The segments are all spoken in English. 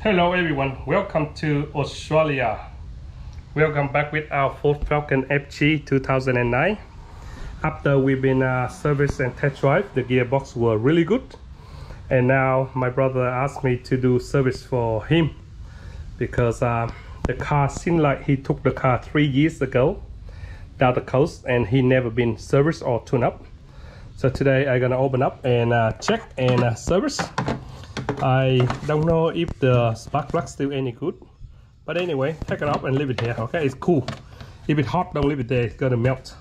Hello everyone, welcome to Australia. Welcome back with our Ford Falcon FG 2009. After we've been service and test drive, the gearbox were really good. And now my brother asked me to do service for him because the car seemed like he took the car 3 years ago down the coast and he never been serviced or tuned up. So today I'm gonna open up and check and service. I don't know if the spark plug still any good, but anyway, take it up and leave it here. Okay, it's cool. If it's hot, don't leave it there, it's gonna melt.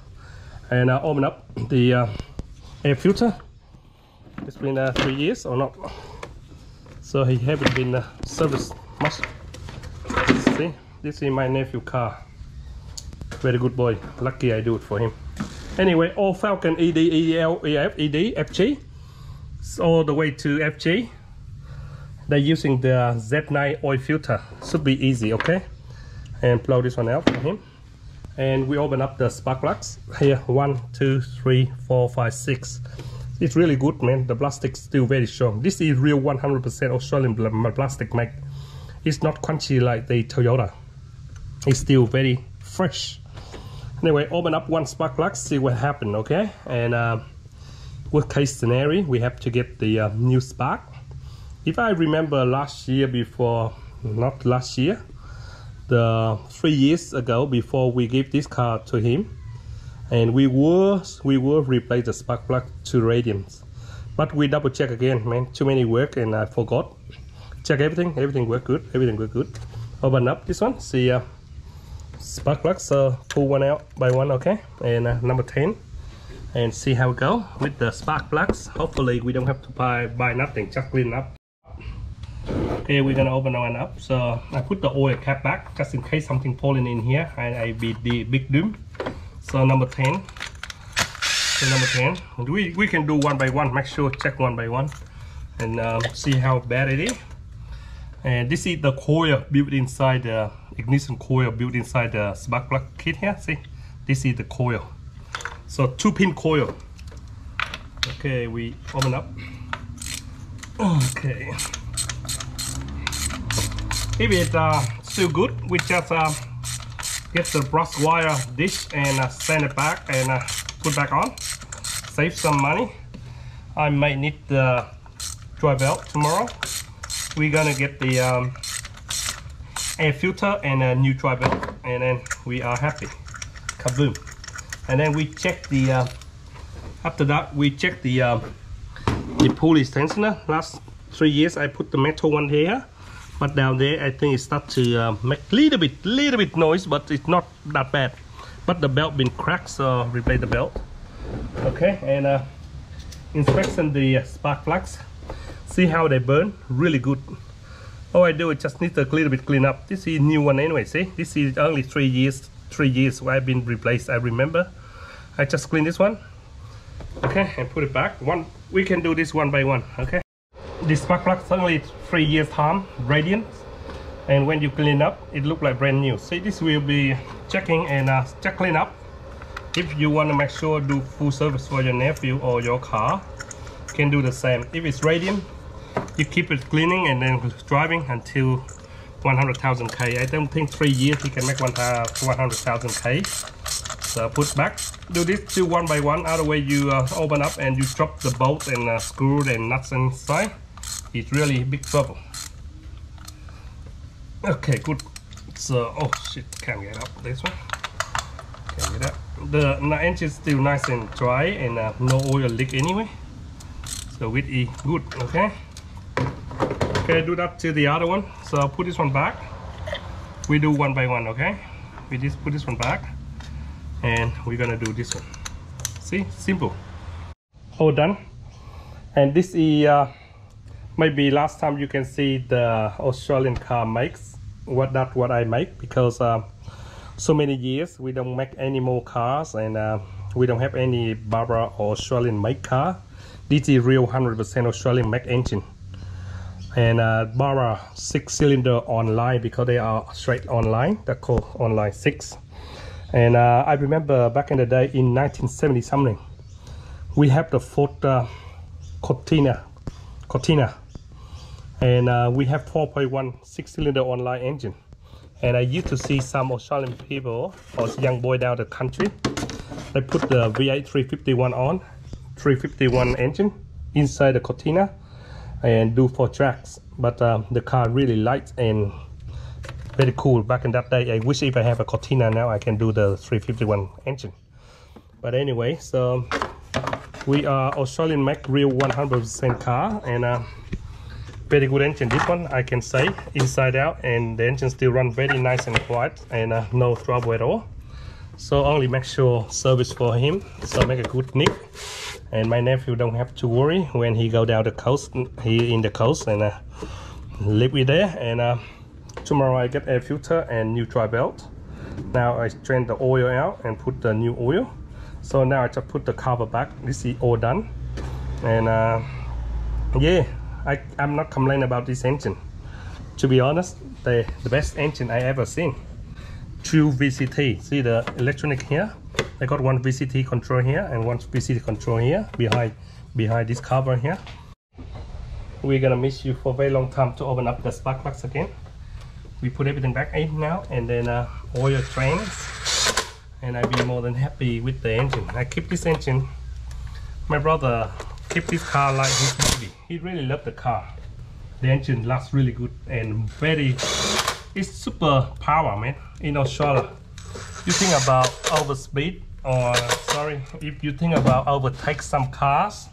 And open up the air filter. It's been 3 years or not, so he haven't been serviced much. See, this is my nephew car. Very good boy, lucky I do it for him. Anyway, all Falcon ED, EL, EF, ED, FG, all the way to FG. They're using the Z9 oil filter. Should be easy, okay? And blow this one out for him. And we open up the spark plugs. Here, 1, 2, 3, 4, 5, 6. It's really good, man. The plastic's still very strong. This is real 100% Australian plastic made. It's not crunchy like the Toyota. It's still very fresh. Anyway, open up one spark plug, see what happened, okay? And worst case scenario, we have to get the new spark. If I remember last year before, not last year, the 3 years ago before we gave this car to him, and we will replace the spark plug to radiums, but we double check again, man. Too many work and I forgot. Check everything worked good, everything worked good. Open up this one, see spark plugs. So pull one out by one, okay? And number 10. And see how it go with the spark plugs. Hopefully we don't have to buy nothing, just clean up. Okay, we're gonna open one up. So I put the oil cap back just in case something falling in here and I be the big doom. So number 10. So number 10. We can do one by one. Make sure check one by one and see how bad it is. And this is the coil built inside the ignition coil built inside the spark plug kit here. See, this is the coil. So 2-pin coil. Okay, we open up. Okay. If it's still good, we just get the brush wire dish and sand it back and put back on. Save some money. I might need the dry belt tomorrow. We're gonna get the air filter and a new dry belt, and then we are happy. Kaboom! And then we check the. After that, we check the pulley tensioner. Last 3 years, I put the metal one here. But down there, I think it starts to make little bit noise, but it's not that bad. But the belt been cracked, so replace the belt. Okay, and inspection the spark plugs. See how they burn, really good. All I do is just need a little bit clean up. This is new one anyway. See, this is only 3 years. 3 years where I've been replaced. I remember. I just clean this one. Okay, and put it back. We can do this one by one. Okay. This spark plug is only 3 years time, radiant, and when you clean up, it look like brand new. See, this will be checking and check clean up. If you want to make sure do full service for your nephew or your car, you can do the same. If it's radiant, you keep it cleaning and then driving until 100,000 K. I don't think 3 years he can make 100,000 K. So put back. Do this do one by one. Other way you open up and you drop the bolt and screw and nuts inside. It's really big trouble. Okay, good. So, oh shit, can't get up this one. Can't get up. The engine is still nice and dry and no oil leak anyway. So with E, good. Okay. Okay, do that to the other one. So I'll put this one back. We do one by one. Okay. We just put this one back, and we're gonna do this one. See, simple. All done. And this is maybe last time you can see the Australian car makes what I make, because so many years we don't make any more cars, and we don't have any Barbara or Australian make car. This is real 100% Australian make engine, and Barbara 6-cylinder online, because they are straight online. They're called online 6. And I remember back in the day in 1970 something, we have the Ford Cortina. And we have 4.1 6-cylinder online engine. And I used to see some Australian people or young boy down the country, they put the V8 351 on, 351 engine inside the Cortina and do 4 tracks. But the car really light and very cool. Back in that day, I wish if I have a Cortina now I can do the 351 engine. But anyway, so we are Australian make real 100% car, and very good engine. This one I can say inside out, and the engine still run very nice and quiet, and no trouble at all. So only make sure service for him, so make a good nick, and my nephew don't have to worry when he go down the coast. He in the coast and live with there. And tomorrow I get air filter and new dry belt. Now I drain the oil out and put the new oil. So now I just put the cover back. This is all done, and yeah, I'm not complaining about this engine. To be honest, the best engine I ever seen. True VCT. See the electronic here? I got one VCT control here and one VCT control here behind this cover here. We're gonna miss you for a very long time to open up the spark plugs again. We put everything back in now, and then oil drains, and I'll be more than happy with the engine. I keep this engine. My brother keep this car like his baby. He really loved the car. The engine lasts really good and it's super power, man. In Australia, you think about overspeed, or sorry, if you think about overtake some cars,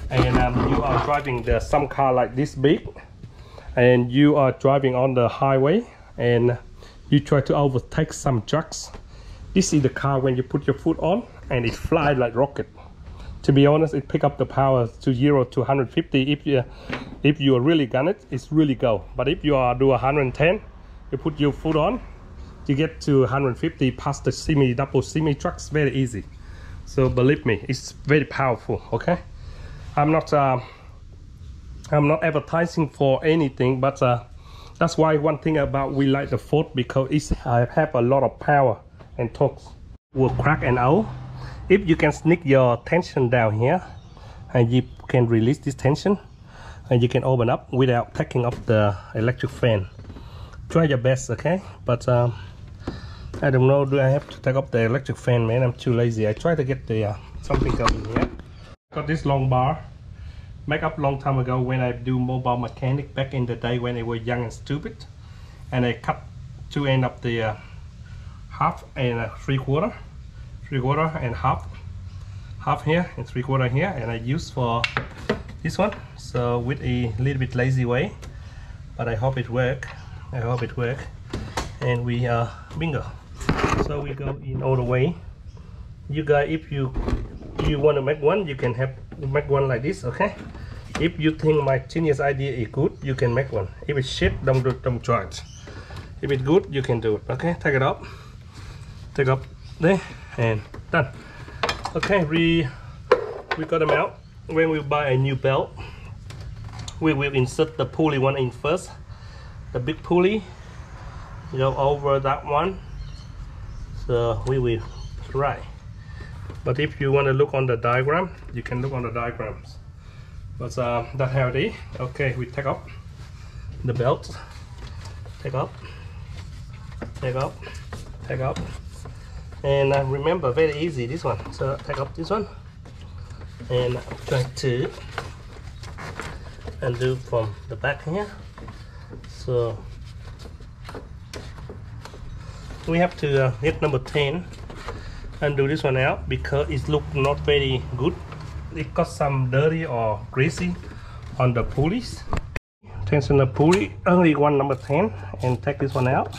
and you are driving some car like this big, and you are driving on the highway and you try to overtake some trucks. This is the car when you put your foot on and it flies like rocket. To be honest, it pick up the power to 0 to 150. If you really gun it, it's really go. But if you are do 110, you put your foot on, you get to 150 past the double semi trucks very easy. So believe me, it's very powerful. Okay, I'm not advertising for anything, but that's why one thing about we like the Ford, because it have a lot of power and torque. Will crack and out. If you can sneak your tension down here, and you can release this tension, and you can open up without taking off the electric fan. Try your best, okay? But I don't know, do I have to take off the electric fan, man? I'm too lazy. I try to get the something going here. Got this long bar. Make up long time ago when I do mobile mechanic back in the day when I was young and stupid, and I cut two end of the half and 3/4 and half here and 3/4 here, and I use for this one. So with a little bit lazy way, but I hope it work. And we bingo. So we go in all the way. You guys, if you want to make one, you can make one like this, okay? If you think my genius idea is good, you can make one. If it's shit, don't try it. If it's good, you can do it. Okay, take it up there, and done. Okay, we got them out. When we buy a new belt, we will insert the pulley one in first. The big pulley go over that one, so we will try. But if you want to look on the diagram, you can look on the diagrams. But that's how it is. Okay, we take up the belt, take up, and remember, very easy this one. So take up this one and try to undo from the back here. So we have to hit number 10 and do this one out because it look not very good. It got some dirty or greasy on the pulleys. Tension the pulley, only one number 10, and take this one out.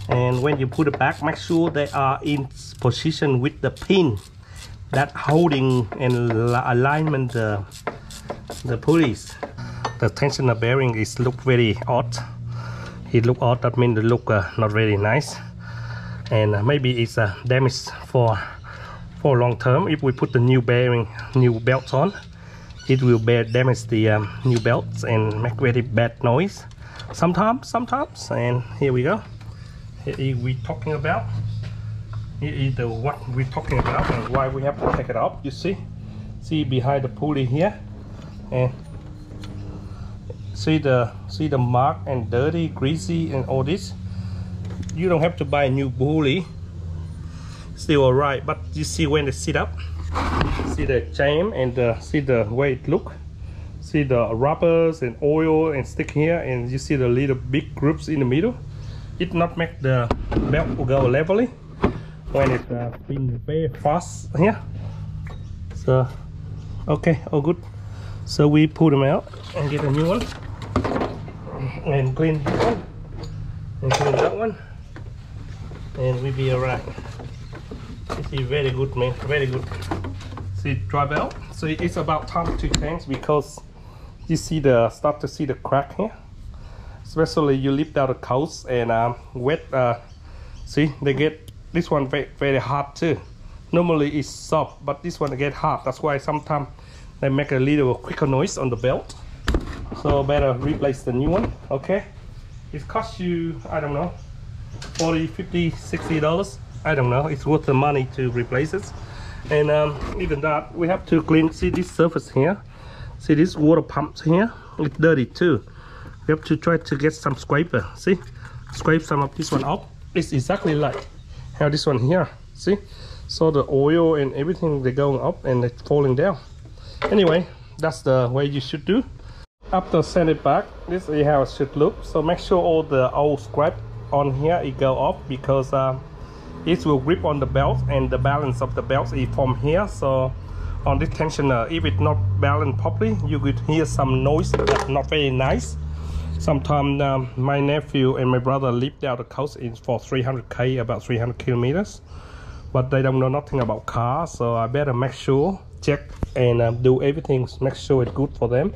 And when you put it back, make sure they are in position with the pin that holding and alignment the pulleys. The tensioner bearing is look very odd. It look odd, that means it look not very nice, and maybe it's damaged for long term. If we put the new bearing, new belts on, it will damage the new belts and make very bad noise sometimes. And here we go. Here we talking about. Here is what we're talking about and why we have to take it off. You see behind the pulley here, and see the mark and dirty, greasy, and all this. You don't have to buy a new pulley. Still alright, but you see when they sit up, see the chain and see the way it look. See the rubbers and oil and stick here, and you see the little big groups in the middle. It not make the belt go levelly when it's been very fast here. So okay, all good. So we pull them out and get a new one and clean this one and clean that one, and we be alright. This is very good, man, very good. See, dry belt. So it's about time to change because you see start to see the crack here, especially you lift out the coats and wet. See, they get this one very hard too. Normally it's soft, but this one get hard. That's why sometimes they make a little quicker noise on the belt. So better replace the new one. Okay, it costs you, I don't know, 40, 50, 60 dollars. I don't know, it's worth the money to replace it. And even that, we have to clean. See this surface here, see this water pumps here, it's dirty too. We have to try to get some scraper. See, scrape some of this one off. It's exactly like how this one here, see. So the oil and everything, they're going up and they're falling down. Anyway, that's the way you should do. After send it back, this is how it should look. So make sure all the old scrap on here it go off, because it will grip on the belt, and the balance of the belt is from here. So on this tensioner, if it's not balanced properly, you could hear some noise that's not very nice. Sometimes my nephew and my brother lived out the coast for 300k, about 300 kilometers, but they don't know nothing about cars. So I better make sure, check and do everything, make sure it's good for them.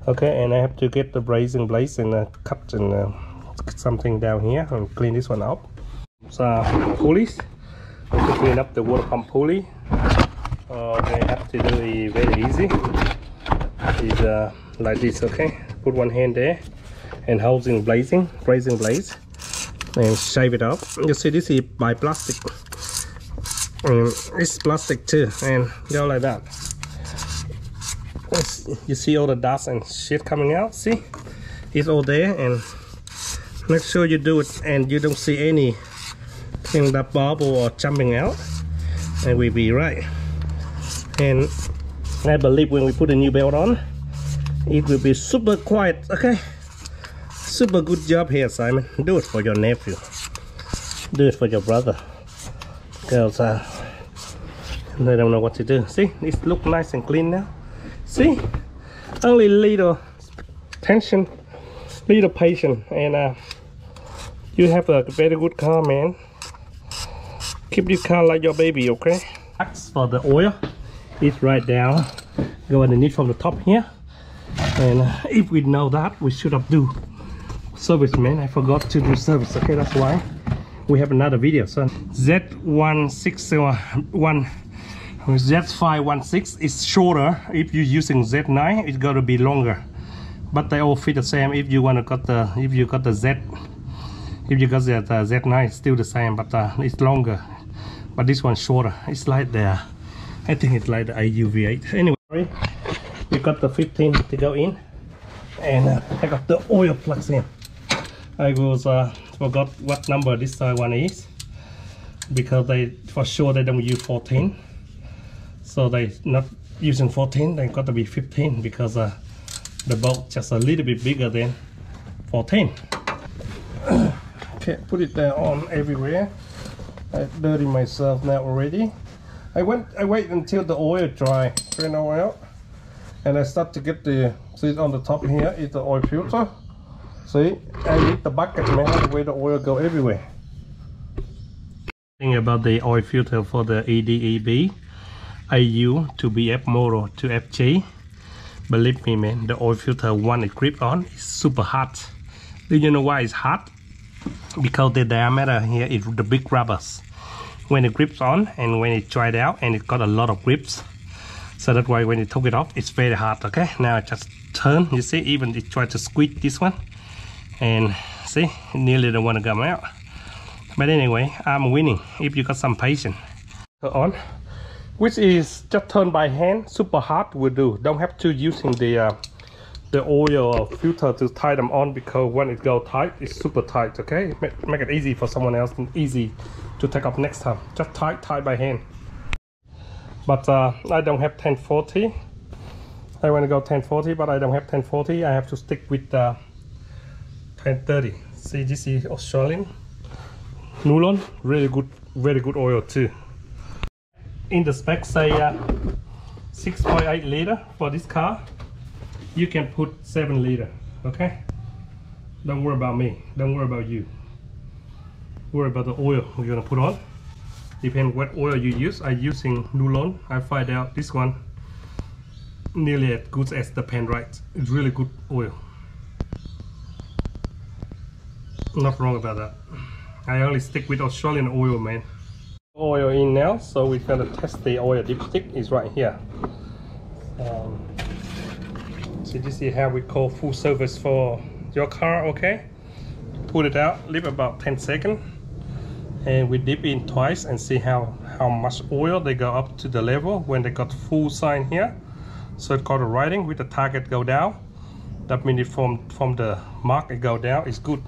Okay, and I have to get the brazing blades and cut and something down here and clean this one up. So pulleys, to clean up the water pump pulley, they have to do it very easy. It's like this. Okay, put one hand there and holding brazing blades and shave it up. You see this is by plastic, and it's plastic too, and go like that. You see all the dust and shit coming out. See, it's all there, and make sure you do it and you don't see any thing that bubble or jumping out, and we'll be right. And I believe when we put a new belt on, it will be super quiet. Okay, super good job here, Simon. Do it for your nephew, do it for your brother. Girls they don't know what to do. See, it look nice and clean now. See, only little tension, little patience, and you have a very good car, man. Keep this car like your baby. Okay, ask for the oil. It's right down, go underneath from the top here. And if we know that, we should have do service, man. I forgot to do service. Okay, that's why we have another video. So Z516 is shorter. If you're using Z9, it's gotta be longer, but they all fit the same. If you want to got the Z9, it's still the same, but it's longer. But this one's shorter. It's like the, I think it's like the AUV8. Anyway, you got the 15 to go in, and I got the oil plugs in. I was forgot what number this one is, because they for sure they don't use 14. So they not using 14, they got to be 15, because the bolt just a little bit bigger than 14. Okay, put it there on everywhere. I dirty myself now already. I wait until the oil dry, drain oil out, and I start to get the, see on the top here is the oil filter. See, I need the bucket, man, the way the oil go everywhere. Thing about the oil filter for the EDEB AU to BF model to FG, believe me, man, the oil filter when it grip on is super hot. Do you know why it's hot? Because the diameter here is the big rubbers. When it grips on and when it dried out, and it got a lot of grips, so that's why when you took it off, it's very hot. Okay, now I just turn. You see, even it tried to squeeze this one, and see, it nearly don't want to come out. But anyway, I'm winning if you got some patience. On, which is just turn by hand. Super hot will do. Don't have to using the the oil filter to tie them on, because when it go tight, it's super tight. Okay, make it easy for someone else and easy to take up next time. Just tie by hand. But I don't have 1040. I want to go 1040, but I don't have 1040. I have to stick with 1030. See, this is Australian nylon, really good, very good oil too. In the spec say 6.8 liter for this car. You can put 7 liter. Okay, don't worry about me, don't worry about you, worry about the oil we're gonna put on. Depend what oil you use. I'm using nylon. I find out this one nearly as good as the Penrite. It's really good oil, not wrong about that. I only stick with Australian oil, man. Oil in now, so we're gonna test the oil dipstick. Is right here. So this is how we call full service for your car. Okay, put it out, leave about 10 seconds, and we dip in twice and see how much oil they go up to the level when they got full sign here. So it's called a writing with the target go down. That means from the mark it go down is good.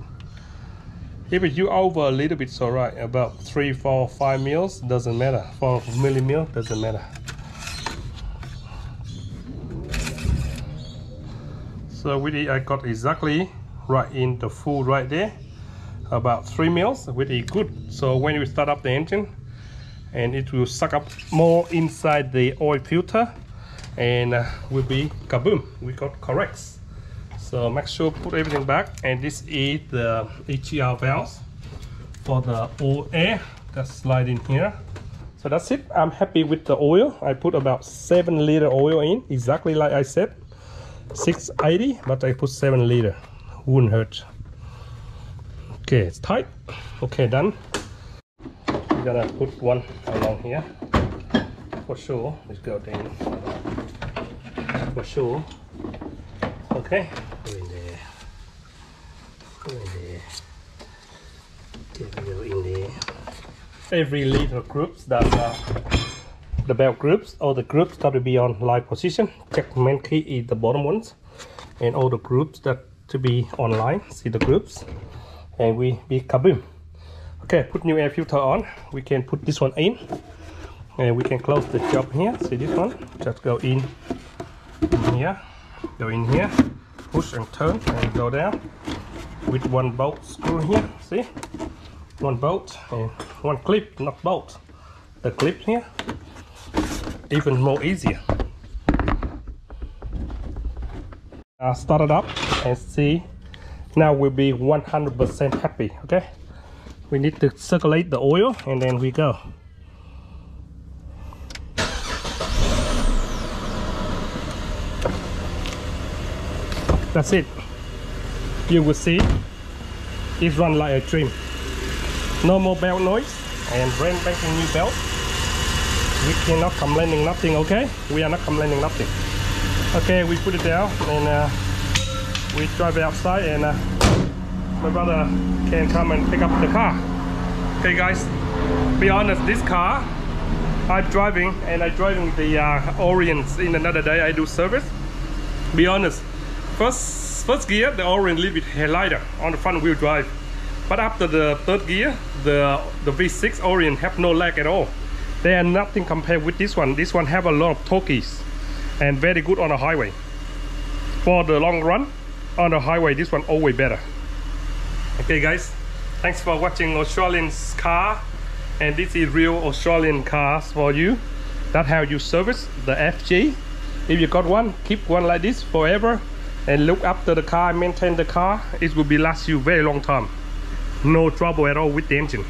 If you over a little bit, it's alright. About 3, 4, 5 mils doesn't matter. 4 millimil doesn't matter. So I got exactly right in the full right there. About 3 mils, really good. So when you start up the engine, and it will suck up more inside the oil filter, and will be kaboom. We got corrects. So make sure put everything back, and this is the HER valves for the oil air that slide in here. So that's it. I'm happy with the oil. I put about 7 liter oil in, exactly like I said. 680, but I put 7 liter. Wouldn't hurt. Okay, it's tight. Okay, done. We're gonna put one along here for sure. Let's go down for sure. Okay, go in there. Go in there. Go in there. Every liter groups that the belt groups, all the groups got to be on live position. Check main key is the bottom ones, and all the groups that to be online. See the groups, and we be kaboom. Okay, put new air filter on. We can put this one in, and we can close the job here. See this one? Just go in here, go in here, push and turn, and go down with one bolt screw here. See, one bolt and one clip, not bolt. The clip here, even more easier. Start it up and see. Now we'll be 100% happy. Okay, we need to circulate the oil, and then we go. That's it. You will see it run like a dream. No more belt noise, and brand spanking new belt. We cannot complaining nothing. Okay, we are not complaining nothing. Okay, we put it down, and we drive it outside, and my brother can come and pick up the car. Okay guys, be honest, this car I'm driving, and I'm driving the Orient in another day. I do service. Be honest, first gear the Orient a little bit lighter on the front wheel drive, but after the third gear the V6 Orient have no lag at all. They are nothing compared with this one. This one have a lot of torques and very good on the highway. For the long run on the highway, this one always better. Okay guys, thanks for watching Australian's car, and this is real Australian cars for you. That's how you service the FG. If you got one, keep one like this forever, and look after the car, maintain the car. It will be last you very long time. No trouble at all with the engine.